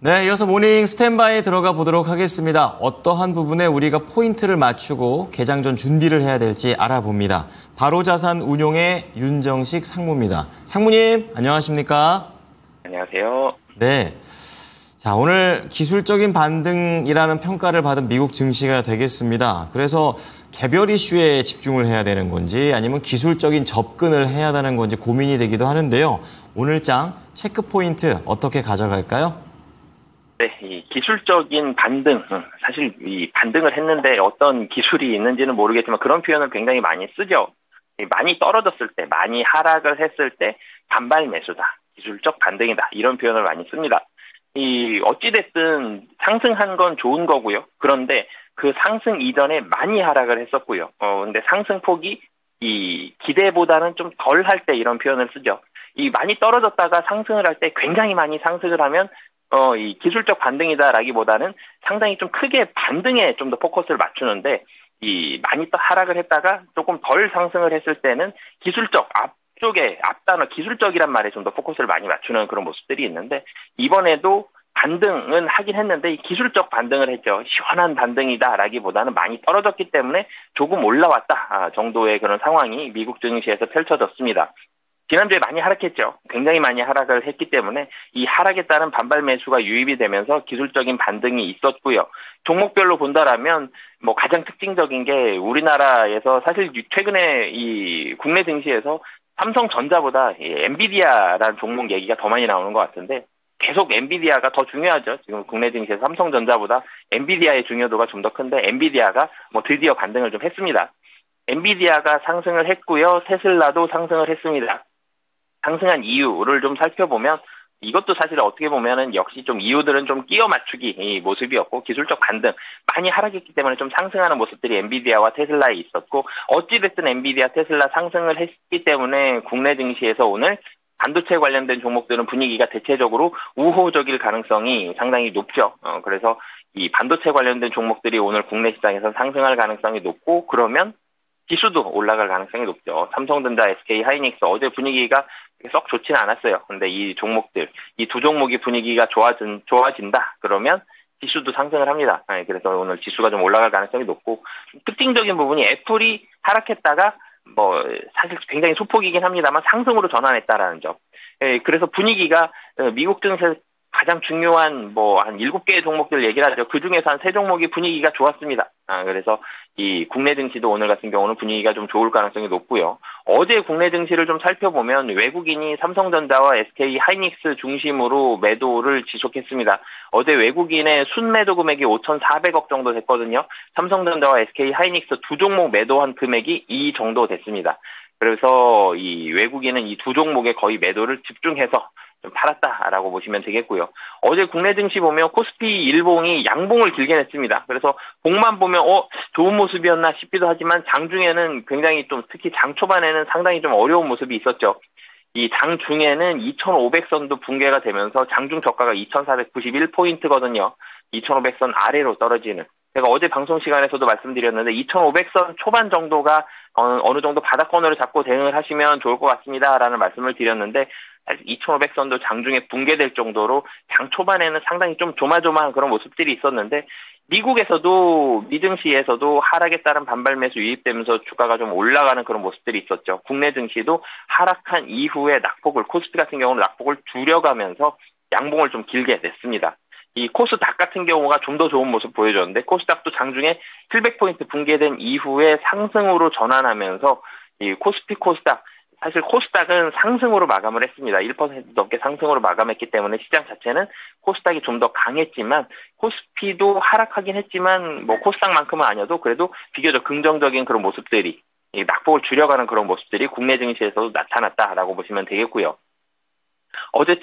네, 이어서 모닝 스탠바이에 들어가 보도록 하겠습니다. 어떠한 부분에 우리가 포인트를 맞추고 개장 전 준비를 해야 될지 알아봅니다. 바로자산 운용의 윤정식 상무입니다. 상무님, 안녕하십니까? 안녕하세요. 네. 자, 오늘 기술적인 반등이라는 평가를 받은 미국 증시가 되겠습니다. 그래서 개별 이슈에 집중을 해야 되는 건지 아니면 기술적인 접근을 해야 되는 건지 고민이 되기도 하는데요. 오늘 장 체크 포인트 어떻게 가져갈까요? 네, 이 기술적인 반등, 사실 이 반등을 했는데 어떤 기술이 있는지는 모르겠지만 그런 표현을 굉장히 많이 쓰죠. 많이 떨어졌을 때, 많이 하락을 했을 때 반발 매수다, 기술적 반등이다, 이런 표현을 많이 씁니다. 어찌됐든 상승한 건 좋은 거고요. 그런데 그 상승 이전에 많이 하락을 했었고요. 근데 상승폭이 이 기대보다는 좀 덜 할 때 이런 표현을 쓰죠. 이 많이 떨어졌다가 상승을 할 때 굉장히 많이 상승을 하면 이 기술적 반등이다라기보다는 상당히 좀 크게 반등에 좀 더 포커스를 맞추는데 이 많이 또 하락을 했다가 조금 덜 상승을 했을 때는 기술적 앞쪽에 앞단어 기술적이란 말에 좀 더 포커스를 많이 맞추는 그런 모습들이 있는데 이번에도 반등은 하긴 했는데 이 기술적 반등을 했죠. 시원한 반등이다라기보다는 많이 떨어졌기 때문에 조금 올라왔다 정도의 그런 상황이 미국 증시에서 펼쳐졌습니다. 지난주에 많이 하락했죠. 굉장히 많이 하락을 했기 때문에 이 하락에 따른 반발 매수가 유입이 되면서 기술적인 반등이 있었고요. 종목별로 본다라면 가장 특징적인 게 우리나라에서 사실 최근에 이 국내 증시에서 삼성전자보다 엔비디아라는 종목 얘기가 더 많이 나오는 것 같은데 계속 엔비디아가 더 중요하죠. 지금 국내 증시에서 삼성전자보다 엔비디아의 중요도가 좀 더 큰데 엔비디아가 드디어 반등을 좀 했습니다. 엔비디아가 상승을 했고요. 테슬라도 상승을 했습니다. 상승한 이유를 좀 살펴보면 이것도 사실 어떻게 보면은 역시 좀 이유들은 좀 끼워 맞추기 이 모습이었고 기술적 반등 많이 하락했기 때문에 좀 상승하는 모습들이 엔비디아와 테슬라에 있었고 어찌됐든 엔비디아, 테슬라 상승을 했기 때문에 국내 증시에서 오늘 반도체 관련된 종목들은 분위기가 대체적으로 우호적일 가능성이 상당히 높죠. 그래서 이 반도체 관련된 종목들이 오늘 국내 시장에서 상승할 가능성이 높고 그러면 지수도 올라갈 가능성이 높죠. 삼성전자, SK 하이닉스 어제 분위기가 썩 좋지는 않았어요. 근데 이 종목들, 이 두 종목이 분위기가 좋아진다. 그러면 지수도 상승을 합니다. 그래서 오늘 지수가 좀 올라갈 가능성이 높고 특징적인 부분이 애플이 하락했다가 사실 굉장히 소폭이긴 합니다만 상승으로 전환했다라는 점. 그래서 분위기가 미국 증시에서 가장 중요한 한 7개의 종목들 얘기를 하죠. 그 중에서 한 3종목이 분위기가 좋았습니다. 그래서 이 국내 증시도 오늘 같은 경우는 분위기가 좀 좋을 가능성이 높고요. 어제 국내 증시를 좀 살펴보면 외국인이 삼성전자와 SK 하이닉스 중심으로 매도를 지속했습니다. 어제 외국인의 순매도 금액이 5,400억 정도 됐거든요. 삼성전자와 SK 하이닉스 두 종목 매도한 금액이 이 정도 됐습니다. 그래서 이 외국인은 이 두 종목에 거의 매도를 집중해서 좀 팔았다라고 보시면 되겠고요. 어제 국내 증시 보면 코스피 일봉이 양봉을 길게 냈습니다. 그래서 봉만 보면 좋은 모습이었나 싶기도 하지만 장중에는 굉장히 좀 특히 장 초반에는 상당히 좀 어려운 모습이 있었죠. 이 장 중에는 2,500선도 붕괴가 되면서 장중 저가가 2,491포인트거든요. 2,500선 아래로 떨어지는. 제가 어제 방송 시간에서도 말씀드렸는데 2,500선 초반 정도가 어느 정도 바닥권으로 잡고 대응을 하시면 좋을 것 같습니다라는 말씀을 드렸는데 2,500선도 장중에 붕괴될 정도로 장 초반에는 상당히 좀 조마조마한 그런 모습들이 있었는데 미국에서도 미증시에서도 하락에 따른 반발 매수 유입되면서 주가가 좀 올라가는 그런 모습들이 있었죠. 국내 증시도 하락한 이후에 낙폭을 코스피 같은 경우는 낙폭을 줄여가면서 양봉을 좀 길게 냈습니다. 이 코스닥 같은 경우가 좀 더 좋은 모습 보여줬는데 코스닥도 장중에 700포인트 붕괴된 이후에 상승으로 전환하면서 이 코스닥 사실 코스닥은 상승으로 마감을 했습니다. 1% 넘게 상승으로 마감했기 때문에 시장 자체는 코스닥이 좀 더 강했지만 코스피도 하락하긴 했지만 코스닥만큼은 아니어도 그래도 비교적 긍정적인 그런 모습들이 낙폭을 줄여가는 그런 모습들이 국내 증시에서도 나타났다라고 보시면 되겠고요. 어제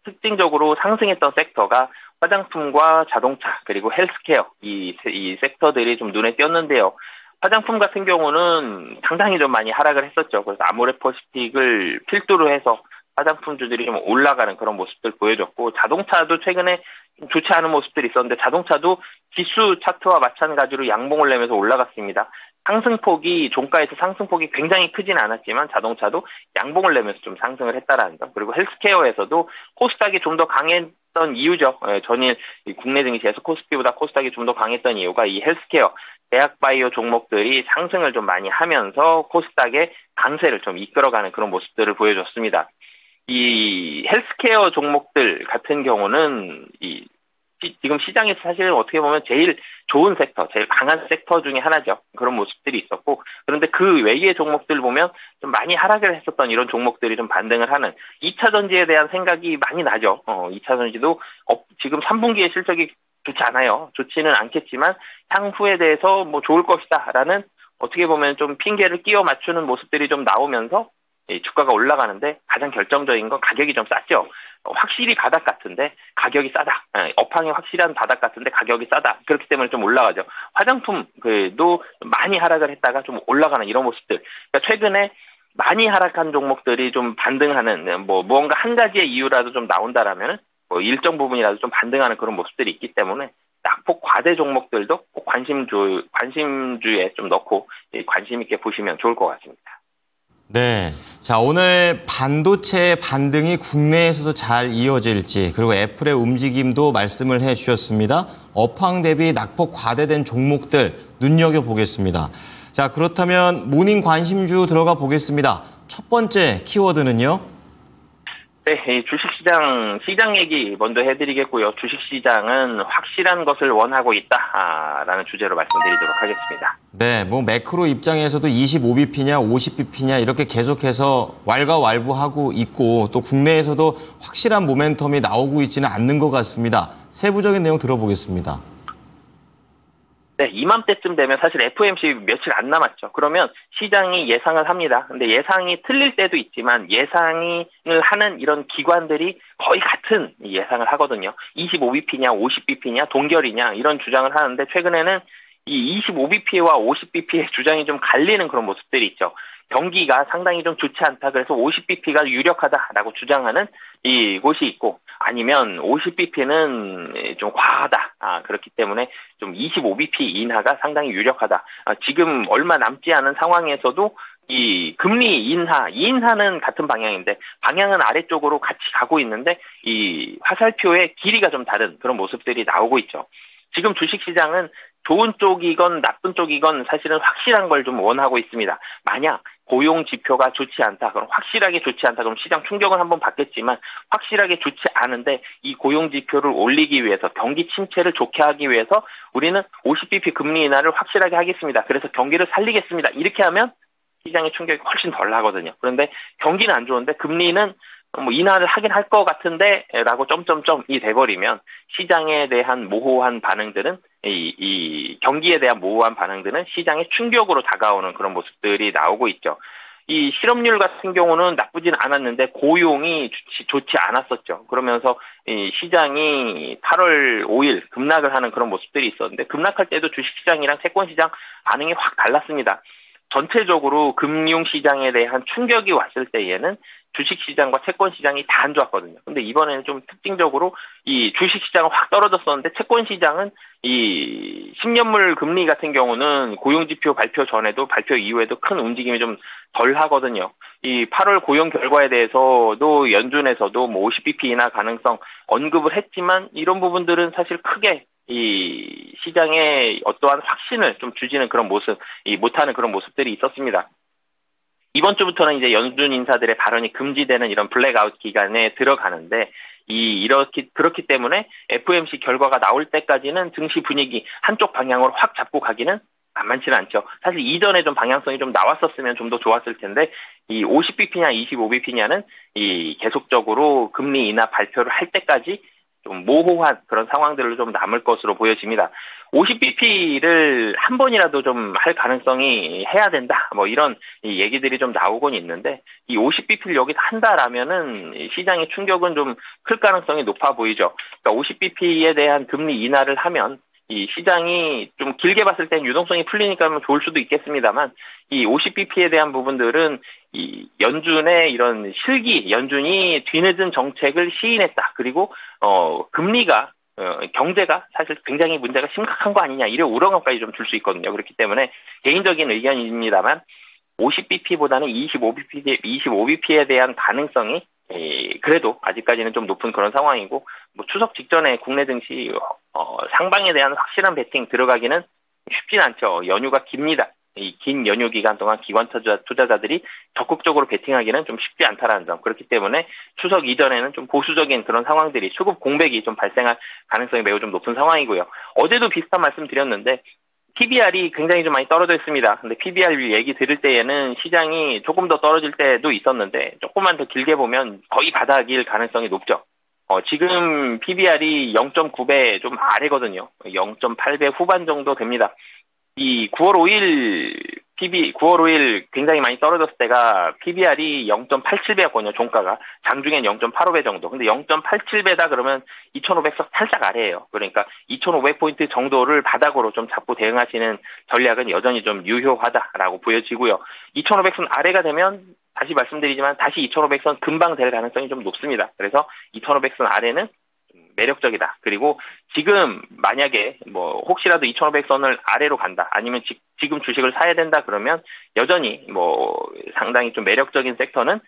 특징적으로 상승했던 섹터가 화장품과 자동차 그리고 헬스케어 이 섹터들이 좀 눈에 띄었는데요. 화장품 같은 경우는 상당히 좀 많이 하락을 했었죠. 그래서 아모레퍼시픽을 필두로 해서 화장품주들이 좀 올라가는 그런 모습들 보여줬고 자동차도 최근에 좀 좋지 않은 모습들이 있었는데 자동차도 지수 차트와 마찬가지로 양봉을 내면서 올라갔습니다. 상승폭이 종가에서 상승폭이 굉장히 크진 않았지만 자동차도 양봉을 내면서 좀 상승을 했다라는 점. 그리고 헬스케어에서도 코스닥이 좀 더 강했던 이유죠. 전일 국내 증시에서 코스피보다 코스닥이 좀 더 강했던 이유가 이 헬스케어, 제약바이오 종목들이 상승을 좀 많이 하면서 코스닥의 강세를 좀 이끌어가는 그런 모습들을 보여줬습니다. 이 헬스케어 종목들 같은 경우는 지금 시장에서 사실 어떻게 보면 제일 좋은 섹터, 제일 강한 섹터 중에 하나죠. 그런 모습들이 있었고, 그런데 그 외의 종목들 보면 좀 많이 하락을 했었던 이런 종목들이 좀 반등을 하는 2차 전지에 대한 생각이 많이 나죠. 2차 전지도 지금 3분기의 실적이 좋지 않아요. 좋지는 않겠지만 향후에 대해서 뭐 좋을 것이다라는 어떻게 보면 좀 핑계를 끼워 맞추는 모습들이 좀 나오면서 주가가 올라가는데 가장 결정적인 건 가격이 좀 쌌죠. 확실히 바닥 같은데 가격이 싸다. 업황이 확실한 바닥 같은데 가격이 싸다. 그렇기 때문에 좀 올라가죠. 화장품도 많이 하락을 했다가 좀 올라가는 이런 모습들. 그러니까 최근에 많이 하락한 종목들이 좀 반등하는 무언가 한 가지의 이유라도 좀 나온다라면 일정 부분이라도 좀 반등하는 그런 모습들이 있기 때문에 낙폭 과대 종목들도 꼭 관심주에 좀 넣고 관심 있게 보시면 좋을 것 같습니다. 네. 자, 오늘 반도체 반등이 국내에서도 잘 이어질지, 그리고 애플의 움직임도 말씀을 해 주셨습니다. 업황 대비 낙폭 과대된 종목들 눈여겨보겠습니다. 자, 그렇다면 모닝 관심주 들어가 보겠습니다. 첫 번째 키워드는요? 네, 시장 얘기 먼저 해드리겠고요. 주식시장은 확실한 것을 원하고 있다라는 주제로 말씀드리도록 하겠습니다. 네, 뭐 매크로 입장에서도 25bp냐 50bp냐 이렇게 계속해서 왈가왈부하고 있고 또 국내에서도 확실한 모멘텀이 나오고 있지는 않는 것 같습니다. 세부적인 내용 들어보겠습니다. 네, 이맘때쯤 되면 사실 FOMC 며칠 안 남았죠. 그러면 시장이 예상을 합니다. 근데 예상이 틀릴 때도 있지만 예상을 하는 이런 기관들이 거의 같은 예상을 하거든요. 25bp냐 50bp냐 동결이냐 이런 주장을 하는데 최근에는 이 25bp와 50bp의 주장이 좀 갈리는 그런 모습들이 있죠. 경기가 상당히 좀 좋지 않다. 그래서 50bp가 유력하다라고 주장하는 이곳이 있고 아니면 50bp는 좀 과하다. 그렇기 때문에 좀 25bp 인하가 상당히 유력하다. 지금 얼마 남지 않은 상황에서도 이 금리 인하는 같은 방향인데 방향은 아래쪽으로 같이 가고 있는데 이 화살표의 길이가 좀 다른 그런 모습들이 나오고 있죠. 지금 주식시장은 좋은 쪽이건 나쁜 쪽이건 사실은 확실한 걸 좀 원하고 있습니다. 만약 고용 지표가 좋지 않다, 그럼 확실하게 좋지 않다, 그럼 시장 충격을 한번 받겠지만 확실하게 좋지 않은데 이 고용 지표를 올리기 위해서 경기 침체를 좋게 하기 위해서 우리는 50bp 금리 인하를 확실하게 하겠습니다. 그래서 경기를 살리겠습니다. 이렇게 하면 시장의 충격이 훨씬 덜 나거든요. 그런데 경기는 안 좋은데 금리는 인하를 하긴 할 것 같은데 라고 점점점이 돼버리면 시장에 대한 모호한 반응들은 이 경기에 대한 모호한 반응들은 시장의 충격으로 다가오는 그런 모습들이 나오고 있죠. 이 실업률 같은 경우는 나쁘진 않았는데 고용이 좋지 않았었죠. 그러면서 이 시장이 8월 5일 급락을 하는 그런 모습들이 있었는데 급락할 때도 주식시장이랑 채권시장 반응이 확 달랐습니다. 전체적으로 금융시장에 대한 충격이 왔을 때에는 주식시장과 채권시장이 다 안 좋았거든요. 근데 이번에는 좀 특징적으로 이 주식시장은 확 떨어졌었는데 채권시장은 이 10년물 금리 같은 경우는 고용지표 발표 전에도 발표 이후에도 큰 움직임이 좀 덜 하거든요. 이 8월 고용 결과에 대해서도 연준에서도 50bp 인하 가능성 언급을 했지만 이런 부분들은 사실 크게 이 시장에 어떠한 확신을 좀 주지는 그런 모습, 못하는 그런 모습들이 있었습니다. 이번 주부터는 이제 연준 인사들의 발언이 금지되는 이런 블랙아웃 기간에 들어가는데 그렇기 때문에 FOMC 결과가 나올 때까지는 증시 분위기 한쪽 방향으로 확 잡고 가기는 만만치는 않죠. 사실 이전에 좀 방향성이 좀 나왔었으면 좀 더 좋았을 텐데 이 50bp냐 25bp냐는 이 계속적으로 금리 인하 발표를 할 때까지 좀 모호한 그런 상황들로 좀 남을 것으로 보여집니다. 50bp를 한 번이라도 좀 할 가능성이 해야 된다. 이런 얘기들이 좀 나오곤 있는데 이 50bp를 여기서 한다라면은 시장의 충격은 좀 클 가능성이 높아 보이죠. 그러니까 50bp에 대한 금리 인하를 하면 이 시장이 좀 길게 봤을 땐 유동성이 풀리니까 좋을 수도 있겠습니다만 이 50bp에 대한 부분들은 이 연준의 이런 연준이 뒤늦은 정책을 시인했다. 그리고 금리가 경제가 사실 굉장히 문제가 심각한 거 아니냐 이런 우려감까지 좀 줄 수 있거든요. 그렇기 때문에 개인적인 의견입니다만 50bp보다는 25bp에 대한 가능성이 그래도 아직까지는 좀 높은 그런 상황이고, 뭐 추석 직전에 국내 증시 상방에 대한 확실한 베팅 들어가기는 쉽진 않죠. 연휴가 깁니다. 이 긴 연휴 기간 동안 기관 투자자들이 적극적으로 베팅하기는 좀 쉽지 않다라는 점. 그렇기 때문에 추석 이전에는 좀 보수적인 그런 상황들이, 수급 공백이 좀 발생할 가능성이 매우 좀 높은 상황이고요. 어제도 비슷한 말씀 드렸는데 PBR이 굉장히 좀 많이 떨어져 있습니다. 근데 PBR 얘기 들을 때에는 시장이 조금 더 떨어질 때도 있었는데 조금만 더 길게 보면 거의 바닥일 가능성이 높죠. 지금 PBR이 0.9배 좀 아래거든요. 0.8배 후반 정도 됩니다. 이 9월 5일 굉장히 많이 떨어졌을 때가 PBR이 0.87배였거든요, 종가가. 장중엔 0.85배 정도. 근데 0.87배다 그러면 2,500석 살짝 아래예요. 그러니까 2,500포인트 정도를 바닥으로 좀 잡고 대응하시는 전략은 여전히 좀 유효하다라고 보여지고요. 2,500선 아래가 되면 다시 말씀드리지만 다시 2,500선 금방 될 가능성이 좀 높습니다. 그래서 2,500선 아래는 매력적이다. 그리고 지금 만약에 뭐 혹시라도 2,500선을 아래로 간다. 아니면 지금 주식을 사야 된다 그러면 여전히 뭐 상당히 좀 매력적인 섹터는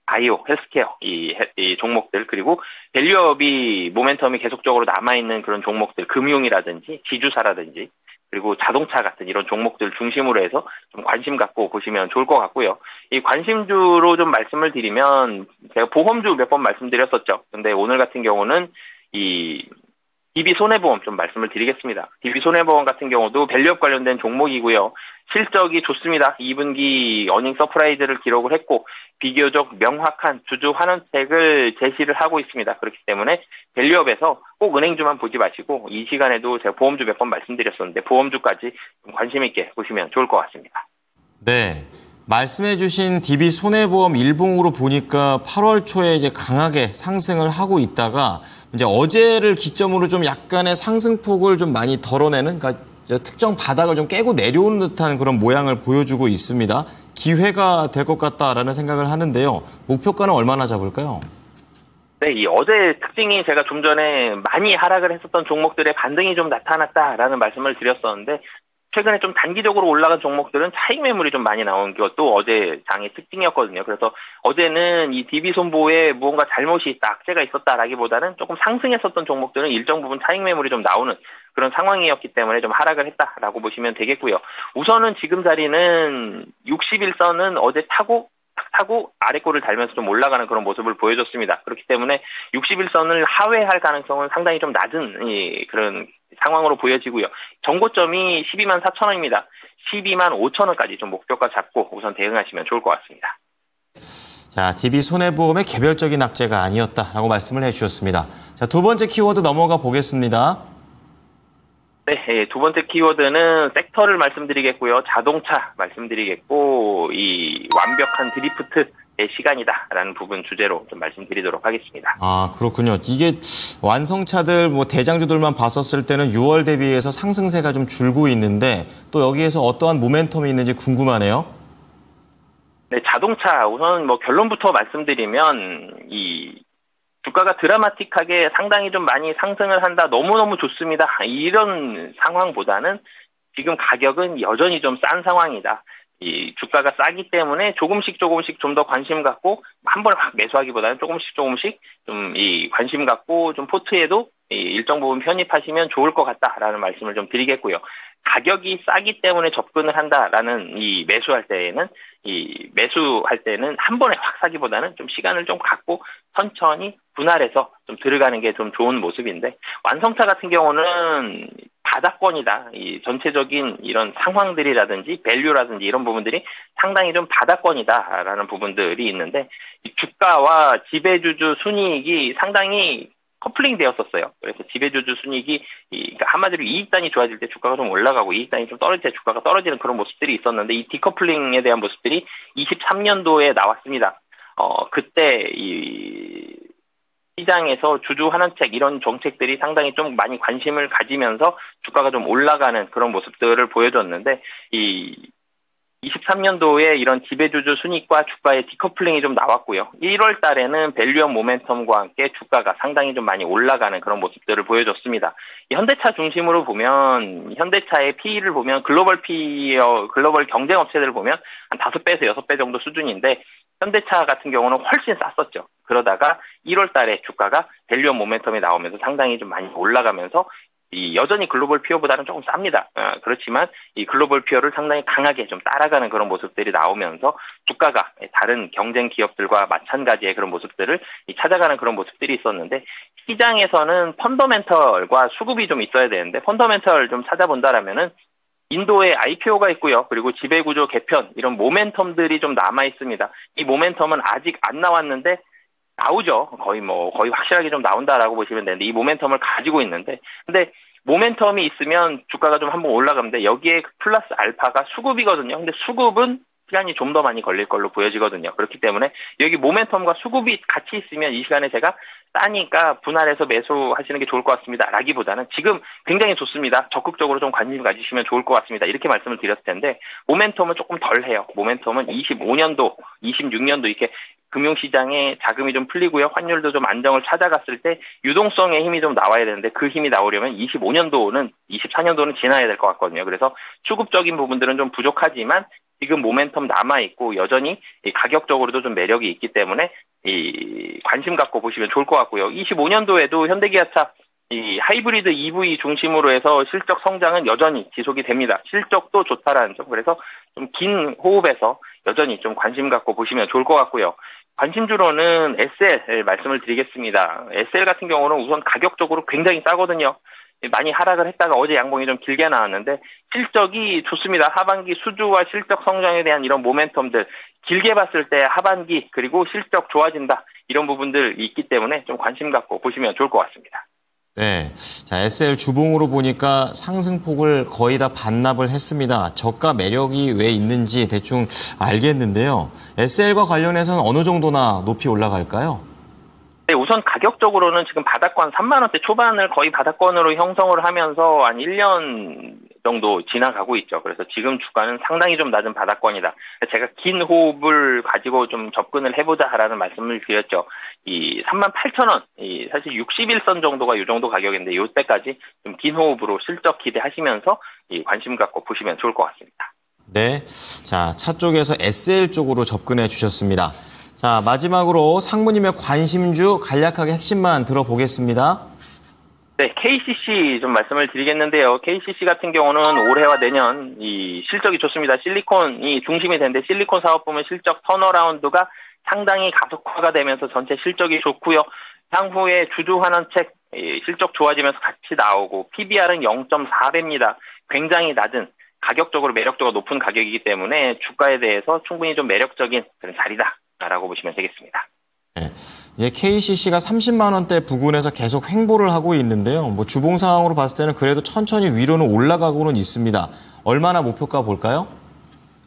바이오, 헬스케어 이 종목들, 그리고 밸류업이 모멘텀이 계속적으로 남아있는 그런 종목들, 금융이라든지 지주사라든지 그리고 자동차 같은 이런 종목들 중심으로 해서 좀 관심 갖고 보시면 좋을 것 같고요. 이 관심주로 좀 말씀을 드리면 제가 보험주 몇 번 말씀드렸었죠. 근데 오늘 같은 경우는 이 DB손해보험 좀 말씀을 드리겠습니다. DB손해보험 같은 경우도 밸류업 관련된 종목이고요. 실적이 좋습니다. 2분기 어닝 서프라이즈를 기록을 했고 비교적 명확한 주주 환원책을 제시를 하고 있습니다. 그렇기 때문에 밸류업에서 꼭 은행주만 보지 마시고 이 시간에도 제가 보험주 몇 번 말씀드렸었는데 보험주까지 좀 관심 있게 보시면 좋을 것 같습니다. 네. 말씀해주신 DB손해보험 일봉으로 보니까 8월 초에 이제 강하게 상승을 하고 있다가 이제 어제를 기점으로 좀 약간의 상승폭을 좀 많이 덜어내는, 그러니까 특정 바닥을 좀 깨고 내려오는 듯한 그런 모양을 보여주고 있습니다. 기회가 될 것 같다라는 생각을 하는데요. 목표가는 얼마나 잡을까요? 네, 이 어제 특징이 제가 좀 전에 많이 하락을 했었던 종목들의 반등이 좀 나타났다라는 말씀을 드렸었는데 최근에 좀 단기적으로 올라간 종목들은 차익 매물이 좀 많이 나온 것도 어제 장의 특징이었거든요. 그래서 어제는 이 DB손보에 무언가 잘못이 있다, 악재가 있었다라기보다는 조금 상승했었던 종목들은 일정 부분 차익 매물이 좀 나오는 그런 상황이었기 때문에 좀 하락을 했다라고 보시면 되겠고요. 우선은 지금 자리는 61선은 어제 타고 아래꼴을 달면서 좀 올라가는 그런 모습을 보여줬습니다. 그렇기 때문에 61선을 하회할 가능성은 상당히 좀 낮은 그런 상황으로 보여지고요. 정고점이 12만 4천원입니다. 12만 5천원까지 좀 목표가 잡고 우선 대응하시면 좋을 것 같습니다. 자, DB손해보험의 개별적인 악재가 아니었다라고 말씀을 해주셨습니다. 자, 두 번째 키워드 넘어가 보겠습니다. 네, 두 번째 키워드는 섹터를 말씀드리겠고요. 자동차 말씀드리겠고 이 완벽한 드리프트의 시간이다라는 부분 주제로 좀 말씀드리도록 하겠습니다. 아, 그렇군요. 이게 완성차들 뭐 대장주들만 봤었을 때는 6월 대비해서 상승세가 좀 줄고 있는데 또 여기에서 어떠한 모멘텀이 있는지 궁금하네요. 네, 자동차 우선 뭐 결론부터 말씀드리면 이 주가가 드라마틱하게 상당히 좀 많이 상승을 한다, 너무너무 좋습니다, 이런 상황보다는 지금 가격은 여전히 좀 싼 상황이다. 이 주가가 싸기 때문에 조금씩 좀 더 관심 갖고 한 번에 확 매수하기보다는 조금씩 좀 이 관심 갖고 좀 포트에도 일정 부분 편입하시면 좋을 것 같다라는 말씀을 좀 드리겠고요. 가격이 싸기 때문에 접근을 한다라는 이 매수할 때는 한 번에 확 사기보다는 좀 시간을 좀 갖고 천천히 분할해서 좀 들어가는 게 좀 좋은 모습인데, 완성차 같은 경우는 바닥권이다. 이 전체적인 이런 상황들이라든지 밸류라든지 이런 부분들이 상당히 좀 바닥권이다라는 부분들이 있는데, 이 주가와 지배주주 순이익이 상당히 커플링 되었었어요. 그래서 지배주주 순이익이 그러니까 한마디로 이익단이 좋아질 때 주가가 좀 올라가고 이익단이 좀 떨어질 때 주가가 떨어지는 그런 모습들이 있었는데, 이 디커플링에 대한 모습들이 23년도에 나왔습니다. 그때 이 시장에서 주주 환원책 이런 정책들이 상당히 좀 많이 관심을 가지면서 주가가 좀 올라가는 그런 모습들을 보여줬는데, 이 23년도에 이런 지배주주 순이익과 주가의 디커플링이 좀 나왔고요. 1월 달에는 밸류업 모멘텀과 함께 주가가 상당히 좀 많이 올라가는 그런 모습들을 보여줬습니다. 현대차 중심으로 보면, 현대차의 PE를 보면 글로벌 경쟁 업체들을 보면 한 5배에서 6배 정도 수준인데, 현대차 같은 경우는 훨씬 쌌었죠. 그러다가 1월 달에 주가가 밸류업 모멘텀이 나오면서 상당히 좀 많이 올라가면서 여전히 글로벌 피어보다는 조금 쌉니다. 그렇지만 이 글로벌 피어를 상당히 강하게 좀 따라가는 그런 모습들이 나오면서 주가가 다른 경쟁 기업들과 마찬가지의 그런 모습들을 찾아가는 그런 모습들이 있었는데, 시장에서는 펀더멘털과 수급이 좀 있어야 되는데, 펀더멘털 좀 찾아본다라면은 인도에 IPO가 있고요. 그리고 지배구조 개편, 이런 모멘텀들이 좀 남아 있습니다. 이 모멘텀은 아직 안 나왔는데 나오죠. 거의 확실하게 좀 나온다라고 보시면 되는데, 이 모멘텀을 가지고 있는데, 근데 모멘텀이 있으면 주가가 좀 한번 올라가는데, 여기에 플러스 알파가 수급이거든요. 근데 수급은 시간이 좀 더 많이 걸릴 걸로 보여지거든요. 그렇기 때문에 여기 모멘텀과 수급이 같이 있으면 이 시간에 제가 싸니까 분할해서 매수하시는 게 좋을 것 같습니다 라기보다는 지금 굉장히 좋습니다, 적극적으로 좀 관심 가지시면 좋을 것 같습니다, 이렇게 말씀을 드렸을 텐데, 모멘텀은 조금 덜해요. 모멘텀은 25년도, 26년도 이렇게 금융시장에 자금이 좀 풀리고요, 환율도 좀 안정을 찾아갔을 때 유동성의 힘이 좀 나와야 되는데, 그 힘이 나오려면 25년도는 24년도는 지나야 될 것 같거든요. 그래서 수급적인 부분들은 좀 부족하지만 지금 모멘텀 남아있고 여전히 가격적으로도 좀 매력이 있기 때문에 관심 갖고 보시면 좋을 것 같고요. 25년도에도 현대기아차 하이브리드 EV 중심으로 해서 실적 성장은 여전히 지속이 됩니다. 실적도 좋다라는 점. 그래서 좀 긴 호흡에서 여전히 좀 관심 갖고 보시면 좋을 것 같고요. 관심주로는 SL 말씀을 드리겠습니다. SL 같은 경우는 우선 가격적으로 굉장히 싸거든요. 많이 하락을 했다가 어제 양봉이 좀 길게 나왔는데 실적이 좋습니다. 하반기 수주와 실적 성장에 대한 이런 모멘텀들, 길게 봤을 때 하반기 그리고 실적 좋아진다, 이런 부분들 있기 때문에 좀 관심 갖고 보시면 좋을 것 같습니다. 네, 자, SL 주봉으로 보니까 상승폭을 거의 다 반납을 했습니다. 저가 매력이 왜 있는지 대충 알겠는데요. SL과 관련해서는 어느 정도나 높이 올라갈까요? 네, 우선 가격적으로는 지금 바닥권 3만 원대 초반을 거의 바닥권으로 형성을 하면서 한 1년 정도 지나가고 있죠. 그래서 지금 주가는 상당히 좀 낮은 바닥권이다. 제가 긴 호흡을 가지고 좀 접근을 해보자라는 말씀을 드렸죠. 이 38,000원, 사실 61선 정도가 이 정도 가격인데, 이때까지 좀 긴 호흡으로 실적 기대하시면서 관심 갖고 보시면 좋을 것 같습니다. 네, 자, 차 쪽에서 SL 쪽으로 접근해 주셨습니다. 자, 마지막으로 상무님의 관심주 간략하게 핵심만 들어보겠습니다. 네, KCC 좀 말씀을 드리겠는데요. KCC 같은 경우는 올해와 내년 실적이 좋습니다. 실리콘이 중심이 되는데, 실리콘 사업 부문 실적 턴어라운드가 상당히 가속화가 되면서 전체 실적이 좋고요. 향후에 주주 환원책 실적 좋아지면서 같이 나오고, PBR은 0.4배입니다. 굉장히 낮은, 가격적으로 매력도가 높은 가격이기 때문에 주가에 대해서 충분히 좀 매력적인 그런 자리다라고 보시면 되겠습니다. 네, 이제 KCC가 30만 원대 부근에서 계속 횡보를 하고 있는데요. 주봉 상황으로 봤을 때는 그래도 천천히 위로는 올라가고는 있습니다. 얼마나 목표가 볼까요?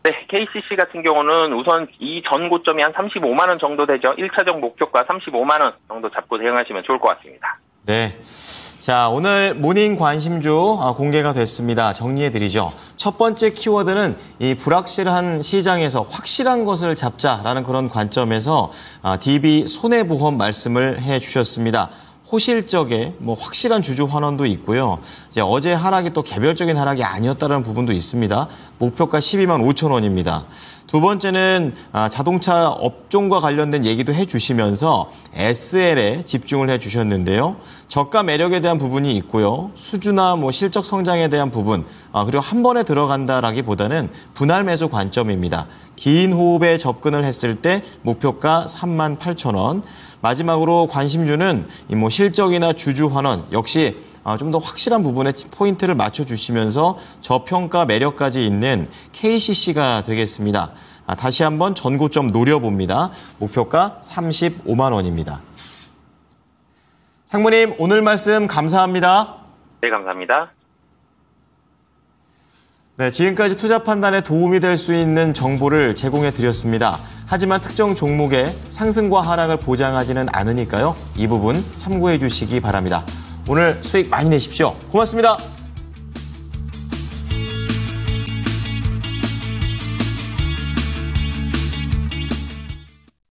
네, KCC 같은 경우는 우선 이 전 고점이 한 35만 원 정도 되죠. 1차적 목표가 35만 원 정도 잡고 대응하시면 좋을 것 같습니다. 네. 자, 오늘 모닝 관심주 공개가 됐습니다. 정리해드리죠. 첫 번째 키워드는 이 불확실한 시장에서 확실한 것을 잡자라는 그런 관점에서 DB 손해보험 말씀을 해주셨습니다. 호실적에 확실한 주주 환원도 있고요. 이제 어제 하락이 또 개별적인 하락이 아니었다는 부분도 있습니다. 목표가 12만 5천 원입니다. 두 번째는 자동차 업종과 관련된 얘기도 해주시면서 SL에 집중을 해주셨는데요. 저가 매력에 대한 부분이 있고요. 수주나 실적 성장에 대한 부분, 그리고 한 번에 들어간다라기보다는 분할 매수 관점입니다. 긴 호흡에 접근을 했을 때 목표가 3만 8천 원. 마지막으로 관심주는 실적이나 주주 환원 역시 좀 더 확실한 부분에 포인트를 맞춰주시면서 저평가 매력까지 있는 KCC가 되겠습니다. 다시 한번 전고점 노려봅니다. 목표가 35만 원입니다. 상무님, 오늘 말씀 감사합니다. 네, 감사합니다. 네, 지금까지 투자 판단에 도움이 될 수 있는 정보를 제공해 드렸습니다. 하지만 특정 종목의 상승과 하락을 보장하지는 않으니까요. 이 부분 참고해 주시기 바랍니다. 오늘 수익 많이 내십시오. 고맙습니다.